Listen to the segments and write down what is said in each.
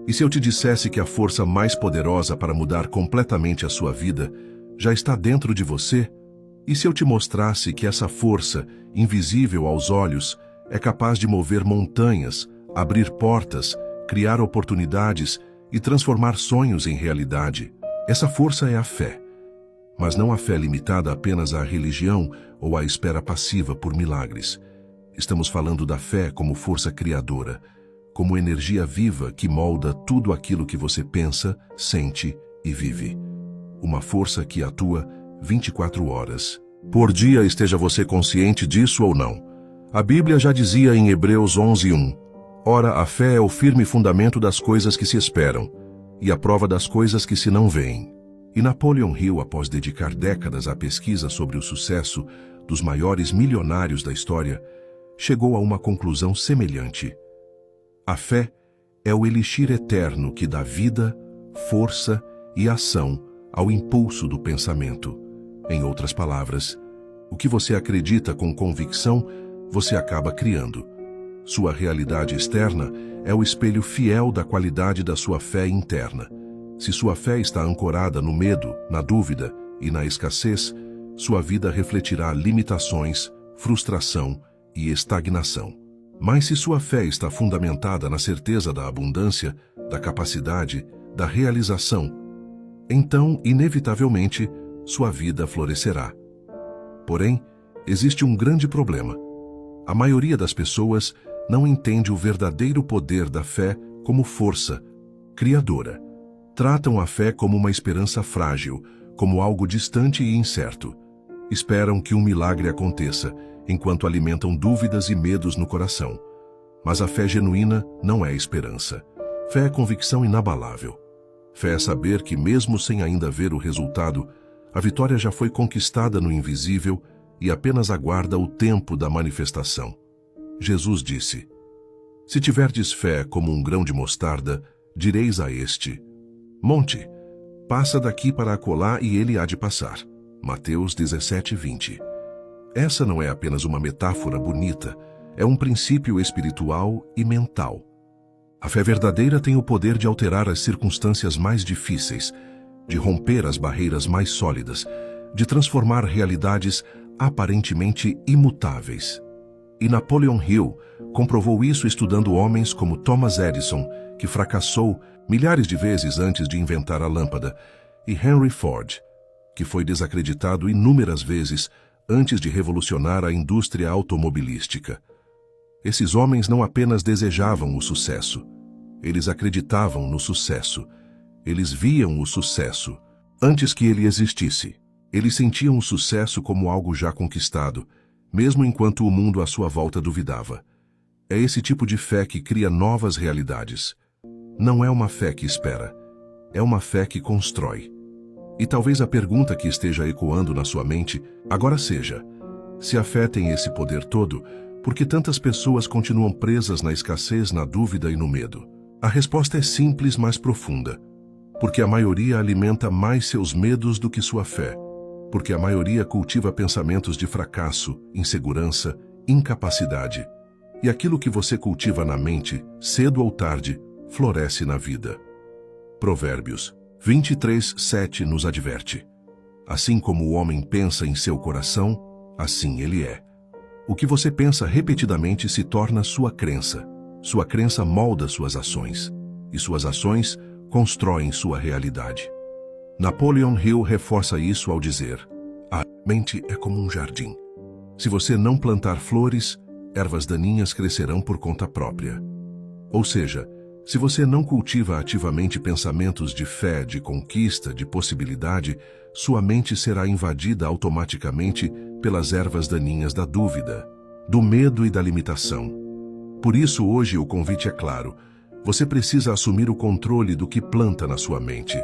E se eu te dissesse que a força mais poderosa para mudar completamente a sua vida já está dentro de você? E se eu te mostrasse que essa força, invisível aos olhos, é capaz de mover montanhas, abrir portas, criar oportunidades e transformar sonhos em realidade? Essa força é a fé. Mas não a fé limitada apenas à religião ou à espera passiva por milagres. Estamos falando da fé como força criadora, como energia viva que molda tudo aquilo que você pensa, sente e vive. Uma força que atua 24 horas por dia, esteja você consciente disso ou não. A Bíblia já dizia em Hebreus 11:1, ora, a fé é o firme fundamento das coisas que se esperam e a prova das coisas que se não veem. E Napoleon Hill, após dedicar décadas à pesquisa sobre o sucesso dos maiores milionários da história, chegou a uma conclusão semelhante. A fé é o elixir eterno que dá vida, força e ação ao impulso do pensamento. Em outras palavras, o que você acredita com convicção, você acaba criando. Sua realidade externa é o espelho fiel da qualidade da sua fé interna. Se sua fé está ancorada no medo, na dúvida e na escassez, sua vida refletirá limitações, frustração e estagnação. Mas se sua fé está fundamentada na certeza da abundância, da capacidade, da realização, então, inevitavelmente, sua vida florescerá. Porém, existe um grande problema. A maioria das pessoas não entende o verdadeiro poder da fé como força criadora. Tratam a fé como uma esperança frágil, como algo distante e incerto. Esperam que um milagre aconteça, enquanto alimentam dúvidas e medos no coração. Mas a fé genuína não é esperança. Fé é convicção inabalável. Fé é saber que, mesmo sem ainda ver o resultado, a vitória já foi conquistada no invisível e apenas aguarda o tempo da manifestação. Jesus disse, se tiverdes fé como um grão de mostarda, direis a este monte, passa daqui para acolá e ele há de passar. Mateus 17:20. Essa não é apenas uma metáfora bonita, é um princípio espiritual e mental. A fé verdadeira tem o poder de alterar as circunstâncias mais difíceis, de romper as barreiras mais sólidas, de transformar realidades aparentemente imutáveis. E Napoleon Hill comprovou isso estudando homens como Thomas Edison, que fracassou milhares de vezes antes de inventar a lâmpada, e Henry Ford, que foi desacreditado inúmeras vezes antes de revolucionar a indústria automobilística. Esses homens não apenas desejavam o sucesso, eles acreditavam no sucesso. Eles viam o sucesso antes que ele existisse. Eles sentiam o sucesso como algo já conquistado, mesmo enquanto o mundo à sua volta duvidava. É esse tipo de fé que cria novas realidades. Não é uma fé que espera, é uma fé que constrói. E talvez a pergunta que esteja ecoando na sua mente agora seja, se a fé tem esse poder todo, por que tantas pessoas continuam presas na escassez, na dúvida e no medo? A resposta é simples, mas profunda. Porque a maioria alimenta mais seus medos do que sua fé. Porque a maioria cultiva pensamentos de fracasso, insegurança, incapacidade. E aquilo que você cultiva na mente, cedo ou tarde, floresce na vida. Provérbios 23:7 nos adverte. Assim como o homem pensa em seu coração, assim ele é. O que você pensa repetidamente se torna sua crença. Sua crença molda suas ações. E suas ações constroem sua realidade. Napoleon Hill reforça isso ao dizer, a mente é como um jardim. Se você não plantar flores, ervas daninhas crescerão por conta própria. Ou seja, se você não cultiva ativamente pensamentos de fé, de conquista, de possibilidade, sua mente será invadida automaticamente pelas ervas daninhas da dúvida, do medo e da limitação. Por isso, hoje o convite é claro. Você precisa assumir o controle do que planta na sua mente.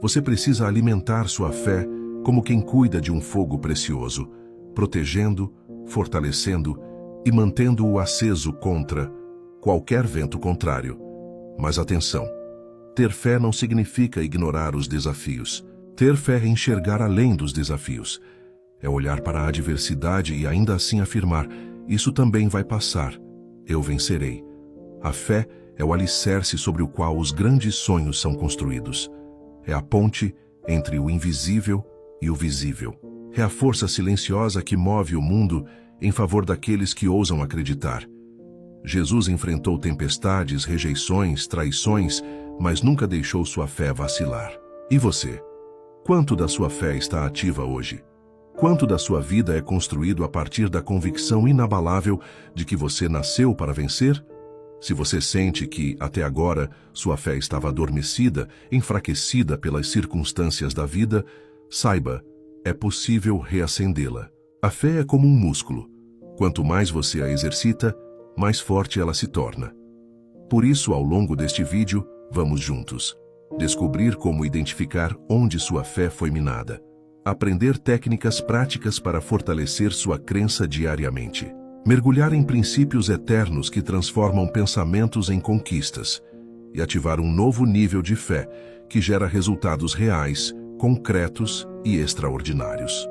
Você precisa alimentar sua fé como quem cuida de um fogo precioso, protegendo, fortalecendo e mantendo-o aceso contra qualquer vento contrário. Mas atenção, ter fé não significa ignorar os desafios. Ter fé é enxergar além dos desafios. É olhar para a adversidade e ainda assim afirmar, isso também vai passar, eu vencerei. A fé É o alicerce sobre o qual os grandes sonhos são construídos. É a ponte entre o invisível e o visível. É a força silenciosa que move o mundo em favor daqueles que ousam acreditar. Jesus enfrentou tempestades, rejeições, traições, mas nunca deixou sua fé vacilar. E você? Quanto da sua fé está ativa hoje? Quanto da sua vida é construído a partir da convicção inabalável de que você nasceu para vencer? Se você sente que, até agora, sua fé estava adormecida, enfraquecida pelas circunstâncias da vida, saiba, é possível reacendê-la. A fé é como um músculo. Quanto mais você a exercita, mais forte ela se torna. Por isso, ao longo deste vídeo, vamos juntos descobrir como identificar onde sua fé foi minada. Aprender técnicas práticas para fortalecer sua crença diariamente. Mergulhar em princípios eternos que transformam pensamentos em conquistas. E ativar um novo nível de fé que gera resultados reais, concretos e extraordinários.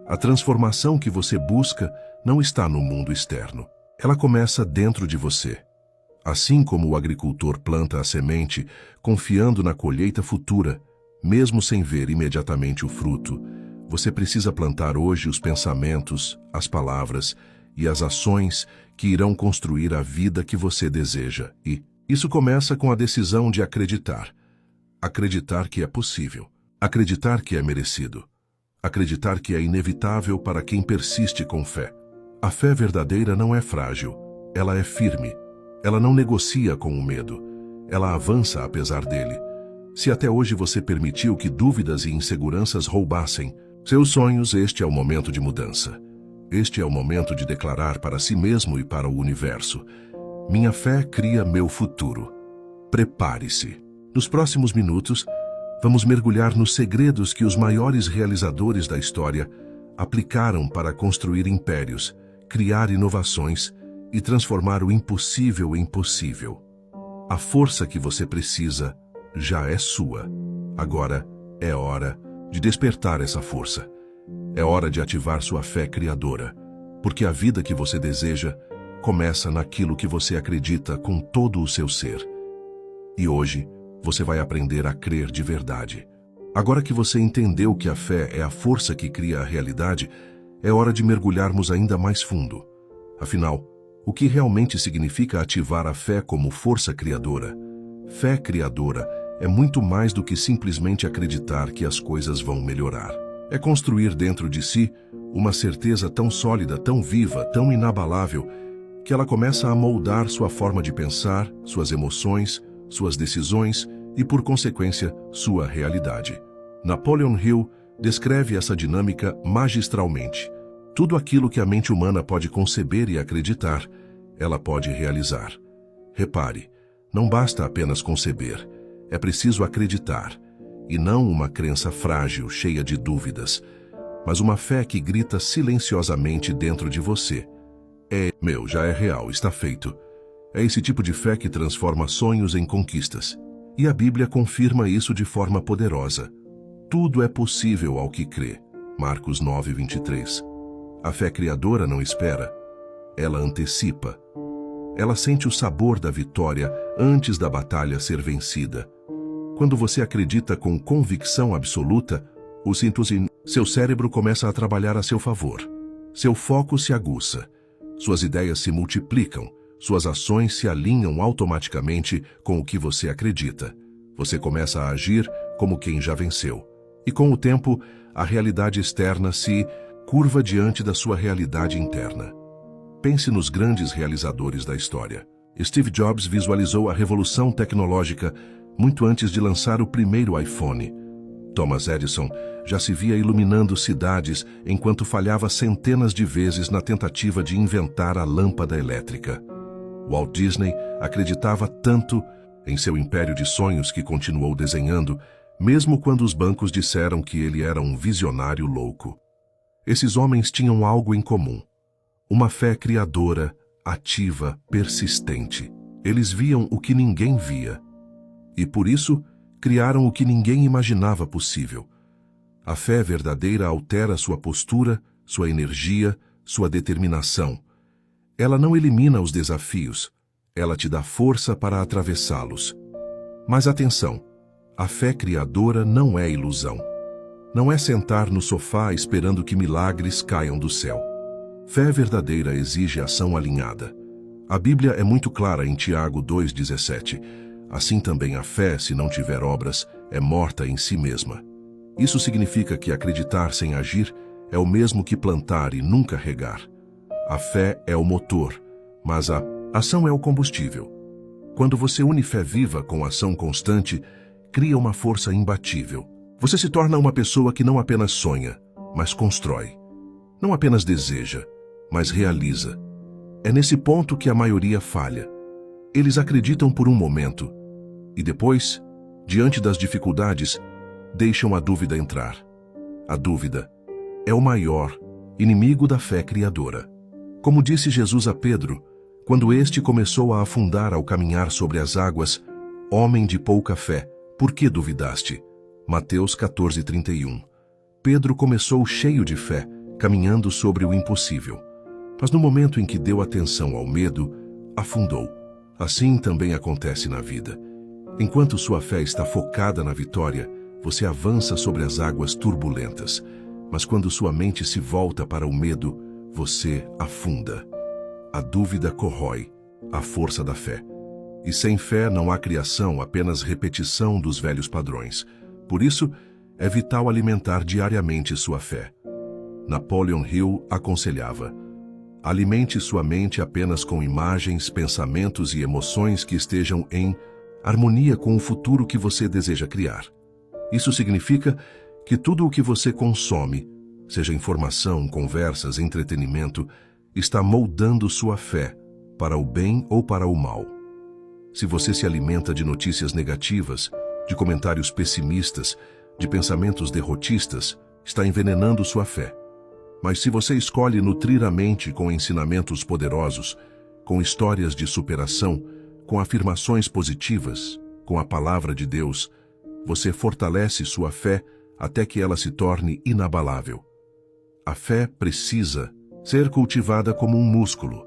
A transformação que você busca não está no mundo externo. Ela começa dentro de você. Assim como o agricultor planta a semente, confiando na colheita futura, mesmo sem ver imediatamente o fruto, você precisa plantar hoje os pensamentos, as palavras e as ações que irão construir a vida que você deseja. E isso começa com a decisão de acreditar. Acreditar que é possível. Acreditar que é merecido. Acreditar que é inevitável para quem persiste com fé. A fé verdadeira não é frágil, ela é firme. Ela não negocia com o medo, ela avança apesar dele. Se até hoje você permitiu que dúvidas e inseguranças roubassem seus sonhos, este é o momento de mudança. Este é o momento de declarar para si mesmo e para o universo: minha fé cria meu futuro. Prepare-se. Nos próximos minutos, vamos mergulhar nos segredos que os maiores realizadores da história aplicaram para construir impérios, criar inovações e transformar o impossível em possível. A força que você precisa já é sua. Agora é hora de despertar essa força. É hora de ativar sua fé criadora, porque a vida que você deseja começa naquilo que você acredita com todo o seu ser. E hoje, você vai aprender a crer de verdade. Agora que você entendeu que a fé é a força que cria a realidade, é hora de mergulharmos ainda mais fundo. Afinal, o que realmente significa ativar a fé como força criadora? Fé criadora é muito mais do que simplesmente acreditar que as coisas vão melhorar. É construir dentro de si uma certeza tão sólida, tão viva, tão inabalável, que ela começa a moldar sua forma de pensar, suas emoções, suas decisões e, por consequência, sua realidade. Napoleon Hill descreve essa dinâmica magistralmente. Tudo aquilo que a mente humana pode conceber e acreditar, ela pode realizar. Repare, não basta apenas conceber, é preciso acreditar, e não uma crença frágil, cheia de dúvidas, mas uma fé que grita silenciosamente dentro de você. Já é real, está feito. É esse tipo de fé que transforma sonhos em conquistas. E a Bíblia confirma isso de forma poderosa. Tudo é possível ao que crê. Marcos 9:23. A fé criadora não espera, ela antecipa. Ela sente o sabor da vitória antes da batalha ser vencida. Quando você acredita com convicção absoluta, seu cérebro começa a trabalhar a seu favor. Seu foco se aguça. Suas ideias se multiplicam. Suas ações se alinham automaticamente com o que você acredita. Você começa a agir como quem já venceu. E com o tempo, a realidade externa se curva diante da sua realidade interna. Pense nos grandes realizadores da história. Steve Jobs visualizou a revolução tecnológica muito antes de lançar o primeiro iPhone. Thomas Edison já se via iluminando cidades enquanto falhava centenas de vezes na tentativa de inventar a lâmpada elétrica. Walt Disney acreditava tanto em seu império de sonhos que continuou desenhando, mesmo quando os bancos disseram que ele era um visionário louco. Esses homens tinham algo em comum: uma fé criadora, ativa, persistente. Eles viam o que ninguém via. E por isso, criaram o que ninguém imaginava possível. A fé verdadeira altera sua postura, sua energia, sua determinação. Ela não elimina os desafios, ela te dá força para atravessá-los. Mas atenção, a fé criadora não é ilusão. Não é sentar no sofá esperando que milagres caiam do céu. Fé verdadeira exige ação alinhada. A Bíblia é muito clara em Tiago 2,17. Assim também a fé, se não tiver obras, é morta em si mesma. Isso significa que acreditar sem agir é o mesmo que plantar e nunca regar. A fé é o motor, mas a ação é o combustível. Quando você une fé viva com ação constante, cria uma força imbatível. Você se torna uma pessoa que não apenas sonha, mas constrói. Não apenas deseja, mas realiza. É nesse ponto que a maioria falha. Eles acreditam por um momento e depois, diante das dificuldades, deixam a dúvida entrar. A dúvida é o maior inimigo da fé criadora. Como disse Jesus a Pedro, quando este começou a afundar ao caminhar sobre as águas, homem de pouca fé, por que duvidaste? Mateus 14:31. Pedro começou cheio de fé, caminhando sobre o impossível. Mas no momento em que deu atenção ao medo, afundou. Assim também acontece na vida. Enquanto sua fé está focada na vitória, você avança sobre as águas turbulentas. Mas quando sua mente se volta para o medo, você afunda. A dúvida corrói a força da fé. E sem fé não há criação, apenas repetição dos velhos padrões. Por isso, é vital alimentar diariamente sua fé. Napoleon Hill aconselhava: alimente sua mente apenas com imagens, pensamentos e emoções que estejam em harmonia com o futuro que você deseja criar. Isso significa que tudo o que você consome, seja informação, conversas, entretenimento, está moldando sua fé para o bem ou para o mal. Se você se alimenta de notícias negativas, de comentários pessimistas, de pensamentos derrotistas, está envenenando sua fé. Mas se você escolhe nutrir a mente com ensinamentos poderosos, com histórias de superação, com afirmações positivas, com a palavra de Deus, você fortalece sua fé até que ela se torne inabalável. A fé precisa ser cultivada como um músculo.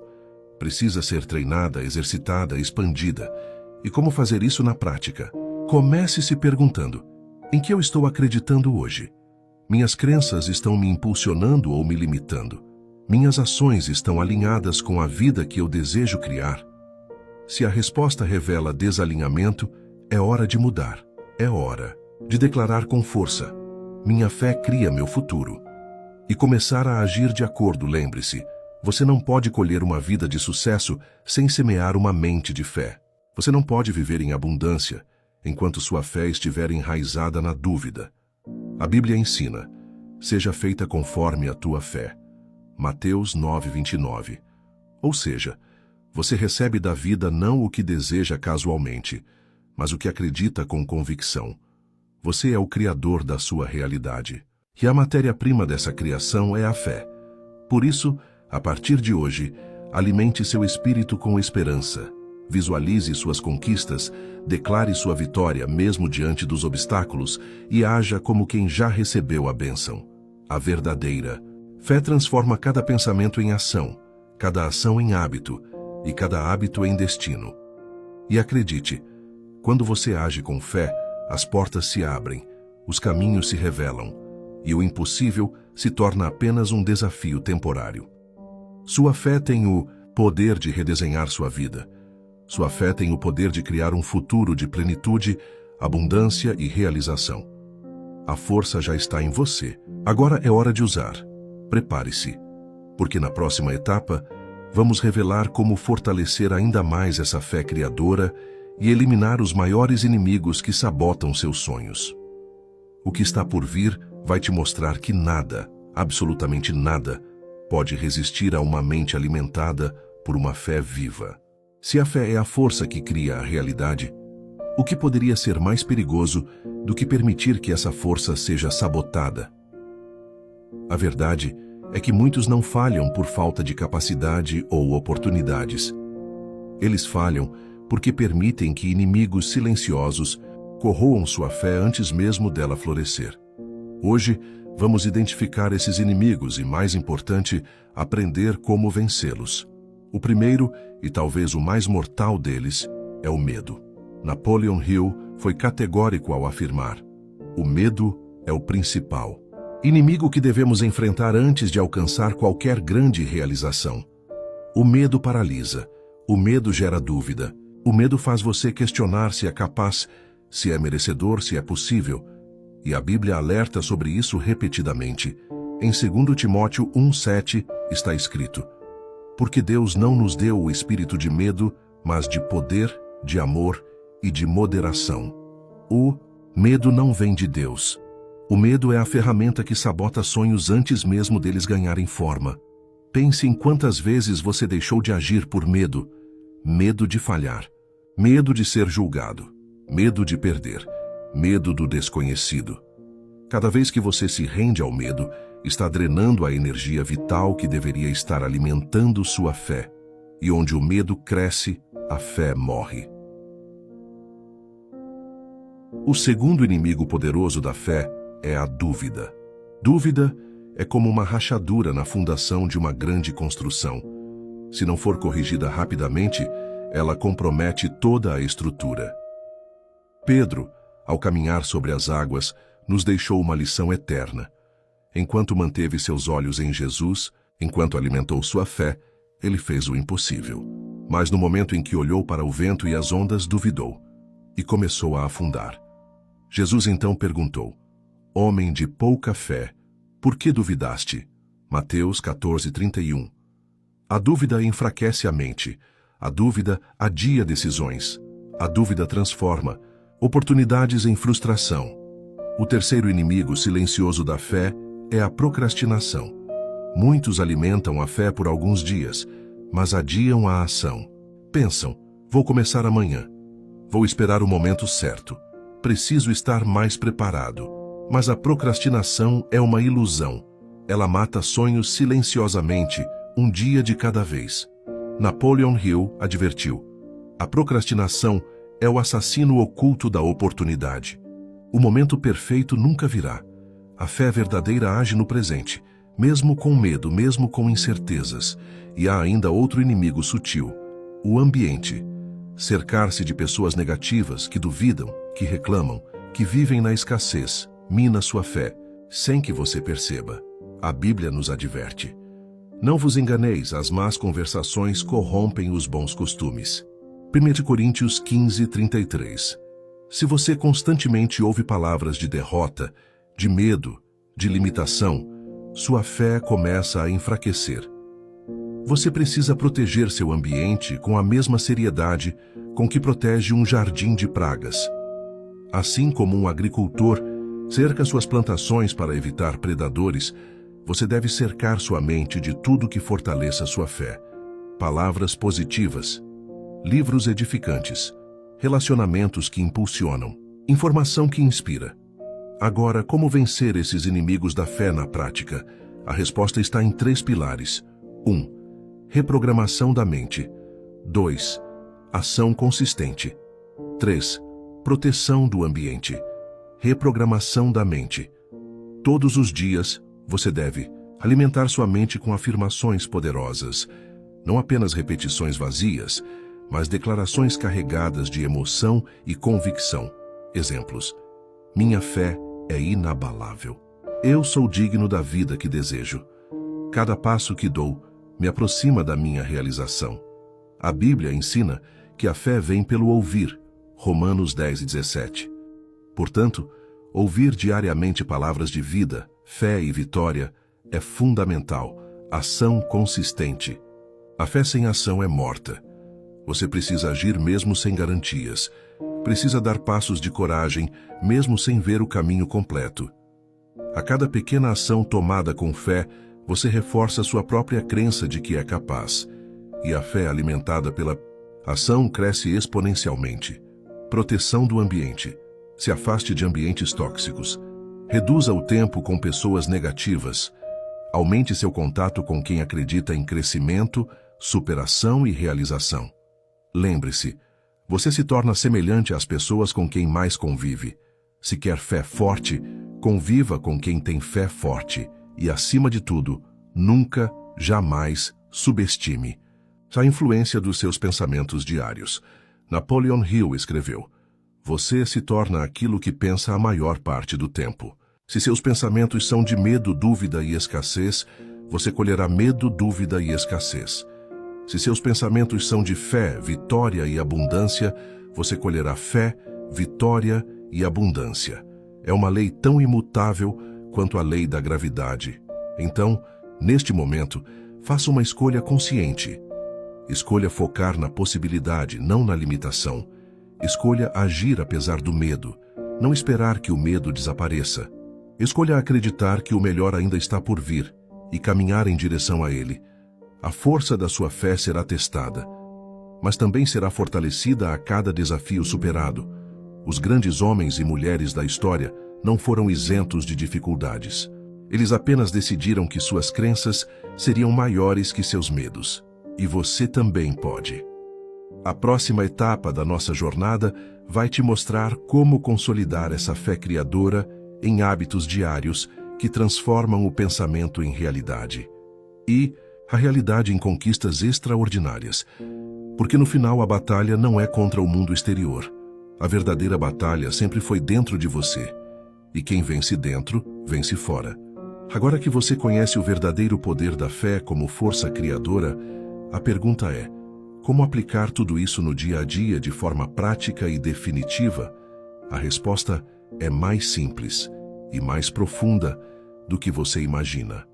Precisa ser treinada, exercitada, expandida. E como fazer isso na prática? Comece se perguntando: em que eu estou acreditando hoje? Minhas crenças estão me impulsionando ou me limitando? Minhas ações estão alinhadas com a vida que eu desejo criar? Se a resposta revela desalinhamento, é hora de mudar. É hora de declarar com força: minha fé cria meu futuro. E começar a agir de acordo. Lembre-se, você não pode colher uma vida de sucesso sem semear uma mente de fé. Você não pode viver em abundância enquanto sua fé estiver enraizada na dúvida. A Bíblia ensina: seja feita conforme a tua fé. Mateus 9:29. Ou seja, você recebe da vida não o que deseja casualmente, mas o que acredita com convicção. Você é o criador da sua realidade. E a matéria-prima dessa criação é a fé. Por isso, a partir de hoje, alimente seu espírito com esperança. Visualize suas conquistas, declare sua vitória mesmo diante dos obstáculos e haja como quem já recebeu a bênção. A verdadeira fé transforma cada pensamento em ação, cada ação em hábito e cada hábito em destino. E acredite, quando você age com fé, as portas se abrem, os caminhos se revelam e o impossível se torna apenas um desafio temporário. Sua fé tem o poder de redesenhar sua vida. Sua fé tem o poder de criar um futuro de plenitude, abundância e realização. A força já está em você. Agora é hora de usar. Prepare-se, porque na próxima etapa, vamos revelar como fortalecer ainda mais essa fé criadora e eliminar os maiores inimigos que sabotam seus sonhos. O que está por vir vai te mostrar que nada, absolutamente nada, pode resistir a uma mente alimentada por uma fé viva. Se a fé é a força que cria a realidade, o que poderia ser mais perigoso do que permitir que essa força seja sabotada? A verdade é que muitos não falham por falta de capacidade ou oportunidades. Eles falham porque permitem que inimigos silenciosos corroam sua fé antes mesmo dela florescer. Hoje, vamos identificar esses inimigos e, mais importante, aprender como vencê-los. O primeiro, e talvez o mais mortal deles, é o medo. Napoleon Hill foi categórico ao afirmar: o medo é o principal inimigo que devemos enfrentar antes de alcançar qualquer grande realização. O medo paralisa, o medo gera dúvida, o medo faz você questionar se é capaz, se é merecedor, se é possível. E a Bíblia alerta sobre isso repetidamente. Em 2 Timóteo 1,7 está escrito: porque Deus não nos deu o espírito de medo, mas de poder, de amor e de moderação. O medo não vem de Deus. O medo é a ferramenta que sabota sonhos antes mesmo deles ganharem forma. Pense em quantas vezes você deixou de agir por medo. Medo de falhar, medo de ser julgado, medo de perder, medo do desconhecido. Cada vez que você se rende ao medo, está drenando a energia vital que deveria estar alimentando sua fé. E onde o medo cresce, a fé morre. O segundo inimigo poderoso da fé é a dúvida. Dúvida é como uma rachadura na fundação de uma grande construção. Se não for corrigida rapidamente, ela compromete toda a estrutura. Pedro, ao caminhar sobre as águas, nos deixou uma lição eterna. Enquanto manteve seus olhos em Jesus, enquanto alimentou sua fé, ele fez o impossível. Mas no momento em que olhou para o vento e as ondas, duvidou e começou a afundar. Jesus então perguntou: homem de pouca fé, por que duvidaste? Mateus 14:31. A dúvida enfraquece a mente. A dúvida adia decisões. A dúvida transforma oportunidades em frustração. O terceiro inimigo silencioso da fé é a procrastinação. Muitos alimentam a fé por alguns dias, mas adiam a ação. Pensam: vou começar amanhã. Vou esperar o momento certo. Preciso estar mais preparado. Mas a procrastinação é uma ilusão. Ela mata sonhos silenciosamente, um dia de cada vez. Napoleon Hill advertiu: a procrastinação é o assassino oculto da oportunidade. O momento perfeito nunca virá. A fé verdadeira age no presente, mesmo com medo, mesmo com incertezas. E há ainda outro inimigo sutil: o ambiente. Cercar-se de pessoas negativas que duvidam, que reclamam, que vivem na escassez, mina sua fé, sem que você perceba. A Bíblia nos adverte: não vos enganeis, as más conversações corrompem os bons costumes. 1 Coríntios 15:33. Se você constantemente ouve palavras de derrota, de medo, de limitação, sua fé começa a enfraquecer. Você precisa proteger seu ambiente com a mesma seriedade com que protege um jardim de pragas. Assim como um agricultor cerca suas plantações para evitar predadores, você deve cercar sua mente de tudo que fortaleça sua fé. Palavras positivas, livros edificantes, relacionamentos que impulsionam, informação que inspira. Agora, como vencer esses inimigos da fé na prática? A resposta está em 3 pilares. 1. Reprogramação da mente. 2. Ação consistente. 3. Proteção do ambiente. Reprogramação da mente. Todos os dias, você deve alimentar sua mente com afirmações poderosas, não apenas repetições vazias, mas declarações carregadas de emoção e convicção. Exemplos: minha fé é inabalável. Eu sou digno da vida que desejo. Cada passo que dou me aproxima da minha realização. A Bíblia ensina que a fé vem pelo ouvir. Romanos 10:17. Portanto, ouvir diariamente palavras de vida, fé e vitória é fundamental. Ação consistente. A fé sem ação é morta. Você precisa agir mesmo sem garantias. Precisa dar passos de coragem, mesmo sem ver o caminho completo. A cada pequena ação tomada com fé, você reforça sua própria crença de que é capaz. E a fé alimentada pela ação cresce exponencialmente. Proteção do ambiente. Se afaste de ambientes tóxicos. Reduza o tempo com pessoas negativas. Aumente seu contato com quem acredita em crescimento, superação e realização. Lembre-se, você se torna semelhante às pessoas com quem mais convive. Se quer fé forte, conviva com quem tem fé forte. E, acima de tudo, nunca, jamais subestime. A influência dos seus pensamentos diários. Napoleon Hill escreveu: você se torna aquilo que pensa a maior parte do tempo. Se seus pensamentos são de medo, dúvida e escassez, você colherá medo, dúvida e escassez. Se seus pensamentos são de fé, vitória e abundância, você colherá fé, vitória e abundância. É uma lei tão imutável quanto a lei da gravidade. Então, neste momento, faça uma escolha consciente. Escolha focar na possibilidade, não na limitação. Escolha agir apesar do medo, não esperar que o medo desapareça. Escolha acreditar que o melhor ainda está por vir e caminhar em direção a ele. A força da sua fé será testada, mas também será fortalecida a cada desafio superado. Os grandes homens e mulheres da história não foram isentos de dificuldades. Eles apenas decidiram que suas crenças seriam maiores que seus medos. E você também pode. A próxima etapa da nossa jornada vai te mostrar como consolidar essa fé criadora em hábitos diários que transformam o pensamento em realidade. E a realidade em conquistas extraordinárias. Porque no final a batalha não é contra o mundo exterior. A verdadeira batalha sempre foi dentro de você. E quem vence dentro, vence fora. Agora que você conhece o verdadeiro poder da fé como força criadora, a pergunta é: como aplicar tudo isso no dia a dia de forma prática e definitiva? A resposta é mais simples e mais profunda do que você imagina.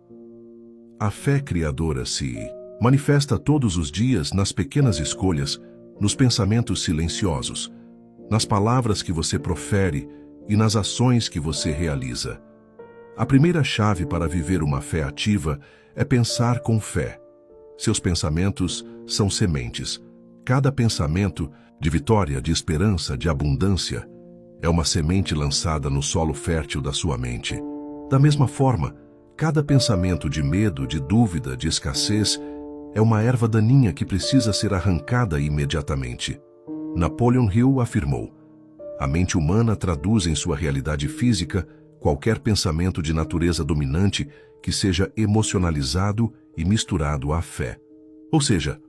A fé criadora se manifesta todos os dias nas pequenas escolhas, nos pensamentos silenciosos, nas palavras que você profere e nas ações que você realiza. A primeira chave para viver uma fé ativa é pensar com fé. Seus pensamentos são sementes. Cada pensamento de vitória, de esperança, de abundância, é uma semente lançada no solo fértil da sua mente. Da mesma forma, cada pensamento de medo, de dúvida, de escassez, é uma erva daninha que precisa ser arrancada imediatamente. Napoleon Hill afirmou: a mente humana traduz em sua realidade física qualquer pensamento de natureza dominante que seja emocionalizado e misturado à fé. Ou seja,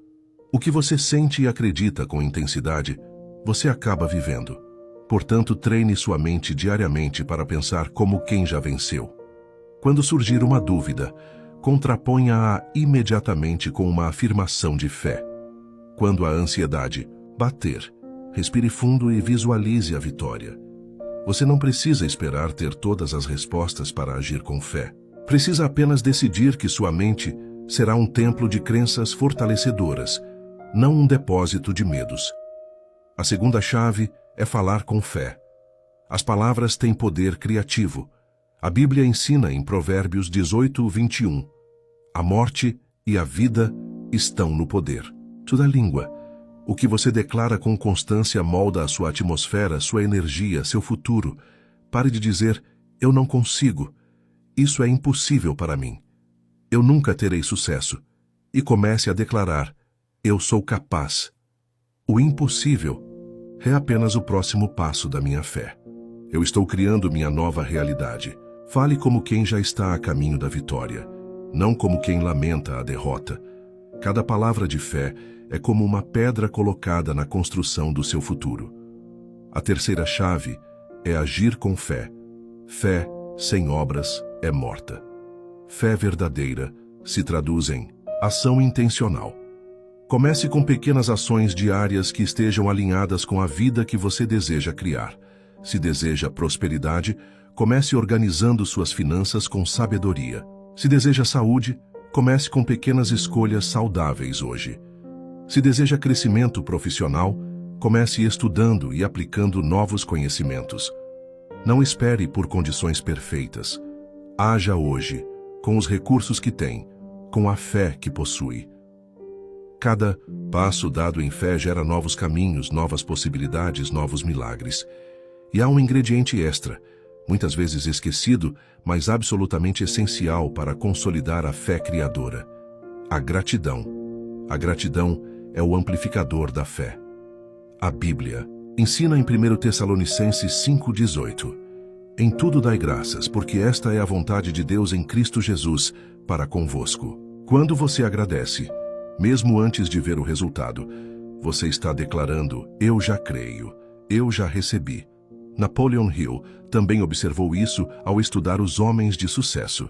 o que você sente e acredita com intensidade, você acaba vivendo. Portanto, treine sua mente diariamente para pensar como quem já venceu. Quando surgir uma dúvida, contraponha-a imediatamente com uma afirmação de fé. Quando a ansiedade bater, respire fundo e visualize a vitória. Você não precisa esperar ter todas as respostas para agir com fé. Precisa apenas decidir que sua mente será um templo de crenças fortalecedoras, não um depósito de medos. A segunda chave é falar com fé. As palavras têm poder criativo. A Bíblia ensina em Provérbios 18:21. A morte e a vida estão no poder da língua. O que você declara com constância molda a sua atmosfera, sua energia, seu futuro. Pare de dizer: eu não consigo. Isso é impossível para mim. Eu nunca terei sucesso. E comece a declarar: eu sou capaz. O impossível é apenas o próximo passo da minha fé. Eu estou criando minha nova realidade. Fale como quem já está a caminho da vitória, não como quem lamenta a derrota. Cada palavra de fé é como uma pedra colocada na construção do seu futuro. A terceira chave é agir com fé. Fé sem obras é morta. Fé verdadeira se traduz em ação intencional. Comece com pequenas ações diárias que estejam alinhadas com a vida que você deseja criar. Se deseja prosperidade, comece organizando suas finanças com sabedoria. Se deseja saúde, comece com pequenas escolhas saudáveis hoje. Se deseja crescimento profissional, comece estudando e aplicando novos conhecimentos. Não espere por condições perfeitas. Haja hoje, com os recursos que tem, com a fé que possui. Cada passo dado em fé gera novos caminhos, novas possibilidades, novos milagres. E há um ingrediente extra, muitas vezes esquecido, mas absolutamente essencial para consolidar a fé criadora: a gratidão. A gratidão é o amplificador da fé. A Bíblia ensina em 1 Tessalonicenses 5:18: em tudo dai graças, porque esta é a vontade de Deus em Cristo Jesus para convosco. Quando você agradece, Mesmo antes de ver o resultado, você está declarando: eu já creio, eu já recebi. Napoleon Hill também observou isso ao estudar os homens de sucesso.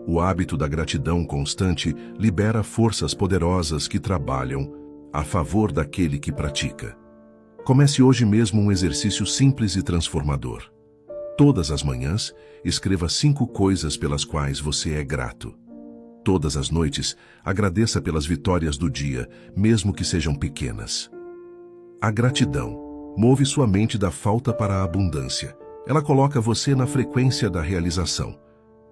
O hábito da gratidão constante libera forças poderosas que trabalham a favor daquele que pratica. Comece hoje mesmo um exercício simples e transformador. Todas as manhãs, escreva 5 coisas pelas quais você é grato. Todas as noites, agradeça pelas vitórias do dia, mesmo que sejam pequenas. A gratidão move sua mente da falta para a abundância. Ela coloca você na frequência da realização.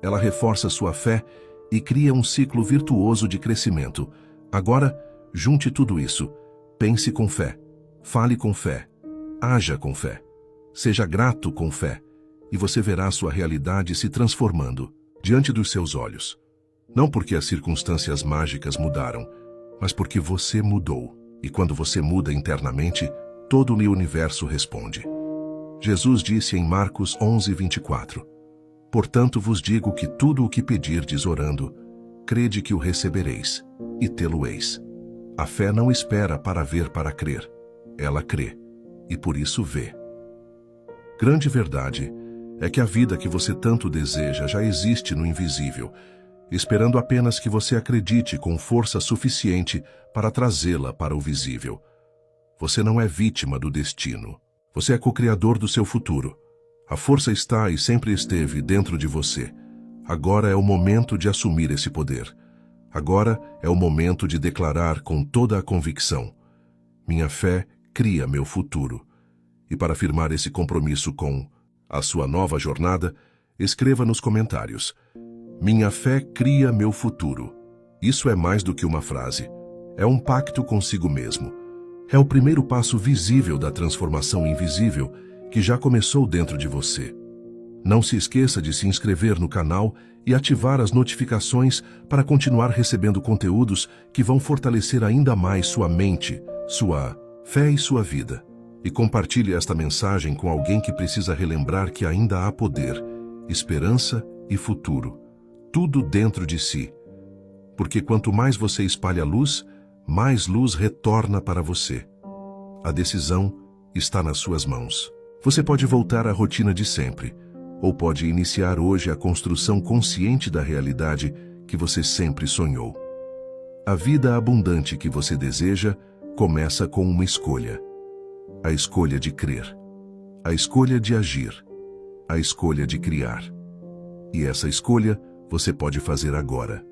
Ela reforça sua fé e cria um ciclo virtuoso de crescimento. Agora, junte tudo isso. Pense com fé. Fale com fé. Haja com fé. Seja grato com fé. E você verá sua realidade se transformando diante dos seus olhos. Não porque as circunstâncias mágicas mudaram, mas porque você mudou. E quando você muda internamente, todo o universo responde. Jesus disse em Marcos 11:24: Portanto vos digo que tudo o que pedirdes orando, crede que o recebereis, e tê-lo-eis. A fé não espera para ver para crer. Ela crê, e por isso vê. Grande verdade é que a vida que você tanto deseja já existe no invisível, esperando apenas que você acredite com força suficiente para trazê-la para o visível. Você não é vítima do destino. Você é co-criador do seu futuro. A força está e sempre esteve dentro de você. Agora é o momento de assumir esse poder. Agora é o momento de declarar com toda a convicção: minha fé cria meu futuro. E para firmar esse compromisso com a sua nova jornada, escreva nos comentários: minha fé cria meu futuro. Isso é mais do que uma frase. É um pacto consigo mesmo. É o primeiro passo visível da transformação invisível que já começou dentro de você. Não se esqueça de se inscrever no canal e ativar as notificações para continuar recebendo conteúdos que vão fortalecer ainda mais sua mente, sua fé e sua vida. E compartilhe esta mensagem com alguém que precisa relembrar que ainda há poder, esperança e futuro. Tudo dentro de si. Porque quanto mais você espalha luz, mais luz retorna para você. A decisão está nas suas mãos. Você pode voltar à rotina de sempre, ou pode iniciar hoje a construção consciente da realidade que você sempre sonhou. A vida abundante que você deseja começa com uma escolha. A escolha de crer. A escolha de agir. A escolha de criar. E essa escolha você pode fazer agora.